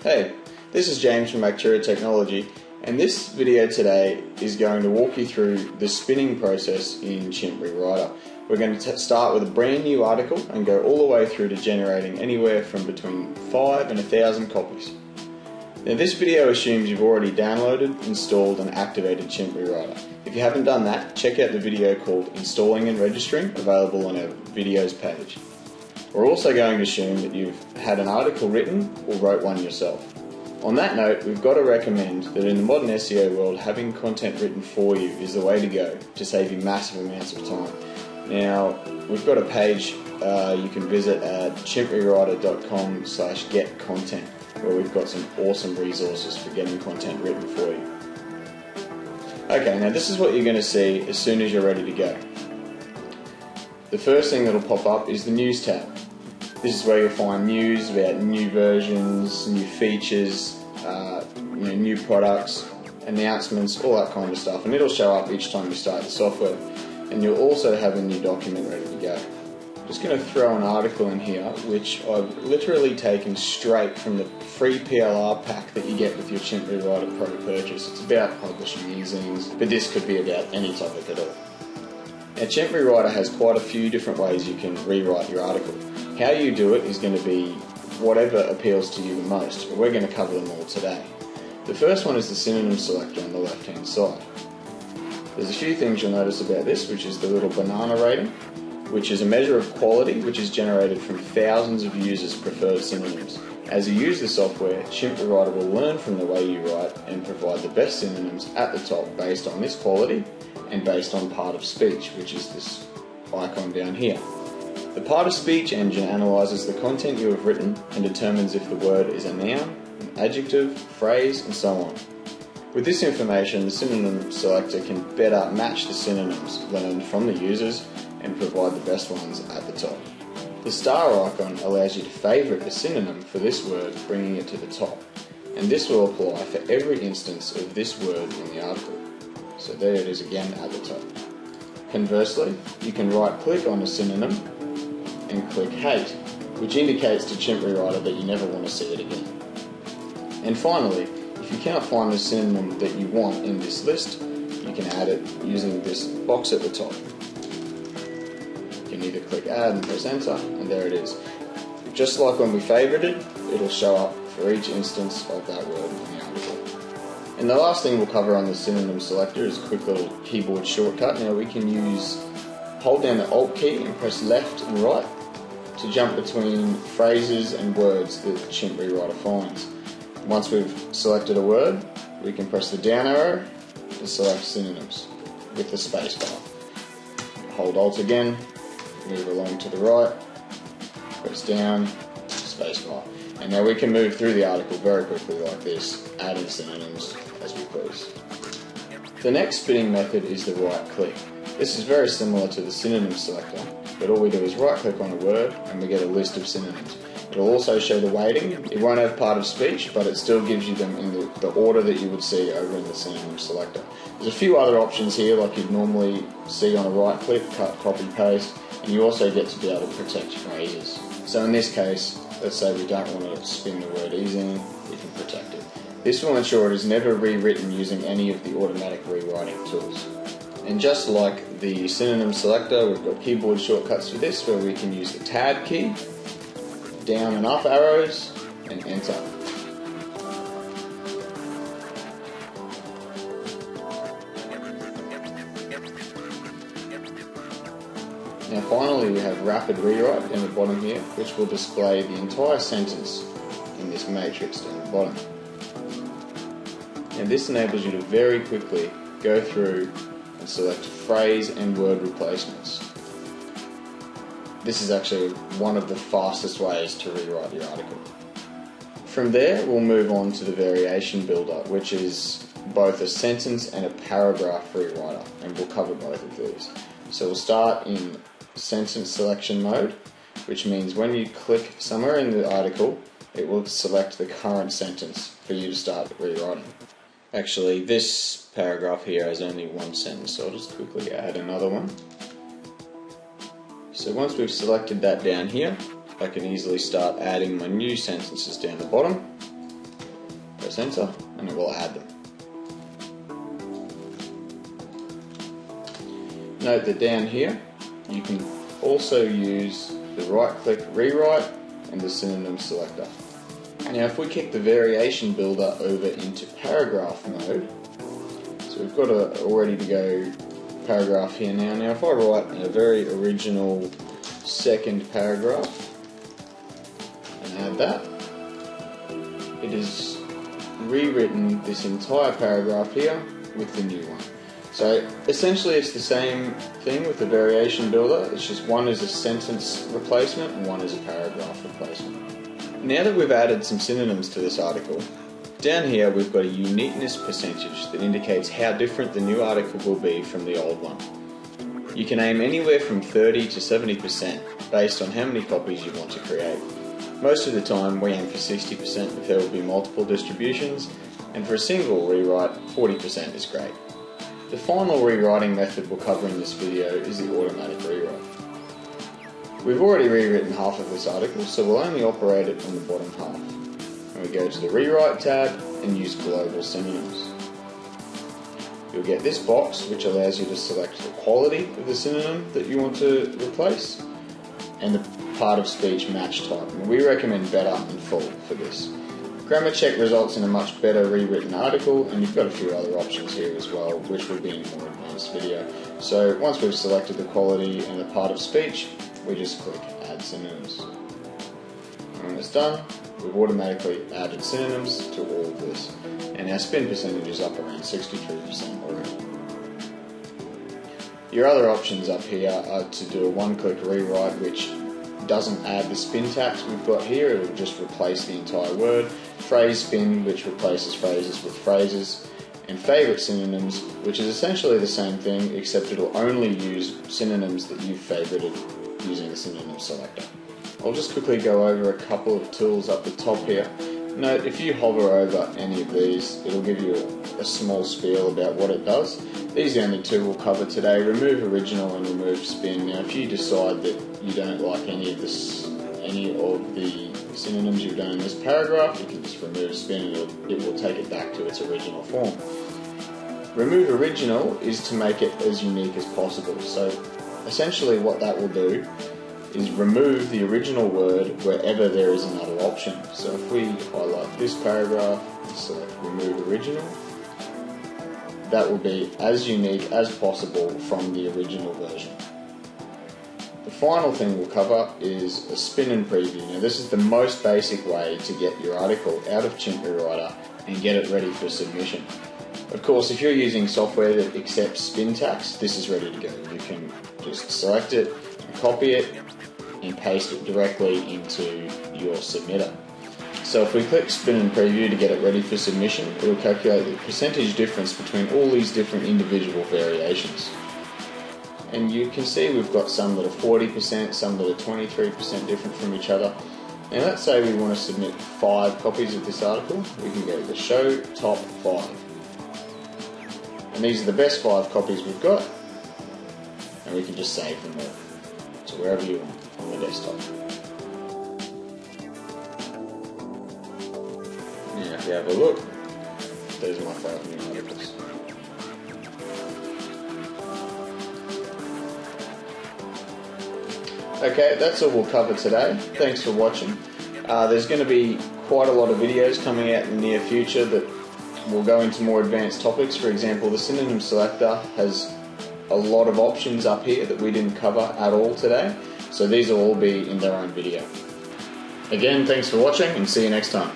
Hey, this is James from Aiditorial Technology, and this video today is going to walk you through the spinning process in Chimp Rewriter. We're going to start with a brand new article and go all the way through to generating anywhere from between 5 and 1,000 copies. Now this video assumes you've already downloaded, installed and activated Chimp Rewriter. If you haven't done that, check out the video called Installing and Registering, available on our videos page. We're also going to assume that you've had an article written or wrote one yourself. On that note, we've got to recommend that in the modern SEO world, having content written for you is the way to go to save you massive amounts of time. Now, we've got a page you can visit at chimprewriter.com/getcontent, where we've got some awesome resources for getting content written for you. Okay, now this is what you're going to see as soon as you're ready to go. The first thing that'll pop up is the News tab. This is where you'll find news about new versions, new features, new products, announcements, all that kind of stuff, and it'll show up each time you start the software. And you'll also have a new document ready to go. I'm just going to throw an article in here which I've literally taken straight from the free PLR pack that you get with your Chimp Rewriter Pro purchase. It's about publishing e-zines, but this could be about any topic at all. Now, Chimp Rewriter has quite a few different ways you can rewrite your article. How you do it is going to be whatever appeals to you the most, but we're going to cover them all today. The first one is the Synonym Selector on the left-hand side. There's a few things you'll notice about this, which is the little banana rating, which is a measure of quality which is generated from thousands of users' preferred synonyms. As you use the software, Chimp Rewriter will learn from the way you write and provide the best synonyms at the top based on this quality and based on part of speech, which is this icon down here. The part of speech engine analyzes the content you have written and determines if the word is a noun, an adjective, phrase, and so on. With this information, the Synonym Selector can better match the synonyms learned from the users and provide the best ones at the top. The star icon allows you to favourite the synonym for this word, bringing it to the top. And this will apply for every instance of this word in the article. So there it is again at the top. Conversely, you can right-click on a synonym and click Hate, which indicates to Chimp Rewriter that you never want to see it again. And finally, if you cannot find the synonym that you want in this list, you can add it using this box at the top. You can either click Add and press Enter, and there it is. Just like when we favorited, it'll show up for each instance of that word in the article. And the last thing we'll cover on the Synonym Selector is a quick little keyboard shortcut. Now we can hold down the Alt key and press left and right to jump between phrases and words that Chimp Rewriter finds. Once we've selected a word, we can press the down arrow to select synonyms with the space bar. Hold Alt again, move along to the right, press down, space bar. And now we can move through the article very quickly like this, adding synonyms as we please. The next spinning method is the right click. This is very similar to the Synonym Selector, but all we do is right click on a word and we get a list of synonyms. It will also show the weighting. It won't have part of speech, but it still gives you them in the order that you would see over in the Synonym Selector. There's a few other options here like you'd normally see on a right click, cut, copy, paste, and you also get to be able to protect phrases. So in this case, let's say we don't want to spin the word e-zine, we can protect it. This will ensure it is never rewritten using any of the automatic rewriting tools. And just like the Synonym Selector, we've got keyboard shortcuts for this where we can use the Tab key, down and up arrows, and Enter. Now finally we have Rapid Rewrite in the bottom here, which will display the entire sentence in this matrix down the bottom. And this enables you to very quickly go through and select phrase and word replacements. This is actually one of the fastest ways to rewrite your article. From there, we'll move on to the variation builder, which is both a sentence and a paragraph rewriter, and we'll cover both of these. So we'll start in sentence selection mode, which means when you click somewhere in the article, it will select the current sentence for you to start rewriting. Actually, this paragraph here has only one sentence, so I'll just quickly add another one. So once we've selected that down here, I can easily start adding my new sentences down the bottom. Press enter and it will add them. Note that down here you can also use the right click rewrite and the synonym selector. Now if we kick the variation builder over into paragraph mode, so we've got a ready to go paragraph here now. Now if I write a very original second paragraph and add that, it has rewritten this entire paragraph here with the new one. So essentially it's the same thing with the variation builder, it's just one is a sentence replacement and one is a paragraph replacement. Now that we've added some synonyms to this article, down here we've got a uniqueness percentage that indicates how different the new article will be from the old one. You can aim anywhere from 30 to 70% based on how many copies you want to create. Most of the time we aim for 60% if there will be multiple distributions, and for a single rewrite 40% is great. The final rewriting method we'll cover in this video is the automatic rewrite. We've already rewritten half of this article, so we'll only operate it on the bottom half. And we go to the rewrite tab and use global synonyms. You'll get this box which allows you to select the quality of the synonym that you want to replace and the part of speech match type. And we recommend better and full for this. Grammar check results in a much better rewritten article, and you've got a few other options here as well, which will be in a more advanced video. So once we've selected the quality and the part of speech, we just click Add Synonyms. And when it's done, we've automatically added synonyms to all of this, and our spin percentage is up around 63% already. Your other options up here are to do a one-click rewrite, which doesn't add the spin tax we've got here, it will just replace the entire word. Phrase spin, which replaces phrases with phrases. And favourite synonyms, which is essentially the same thing, except it will only use synonyms that you've favourited using the synonym selector. I'll just quickly go over a couple of tools up the top here. Note, if you hover over any of these, it'll give you a small spiel about what it does. These are the only two we'll cover today: remove original and remove spin. Now if you decide that you don't like any of the synonyms you've done in this paragraph, you can just remove spin and it will take it back to its original form. Remove original is to make it as unique as possible. So essentially what that will do is remove the original word wherever there is another option. So if we highlight this paragraph and select remove original, that will be as unique as possible from the original version. The final thing we'll cover is a spin and preview. Now this is the most basic way to get your article out of Chimp Rewriter and get it ready for submission. Of course, if you're using software that accepts spin tax, this is ready to go. You can just select it, copy it, and paste it directly into your submitter. So if we click spin and preview to get it ready for submission, it will calculate the percentage difference between all these different individual variations. And you can see we've got some that are 40%, some that are 23% different from each other. Now let's say we want to submit 5 copies of this article. We can go to show top 5. And these are the best 5 copies we've got, and we can just save them all to wherever you want on the desktop. Now if you have a look, there's my 5 new articles. Okay, that's all we'll cover today. Thanks for watching. There's going to be quite a lot of videos coming out in the near future that will go into more advanced topics. For example, the Synonym Selector has a lot of options up here that we didn't cover at all today. So these will all be in their own video. Again, thanks for watching and see you next time.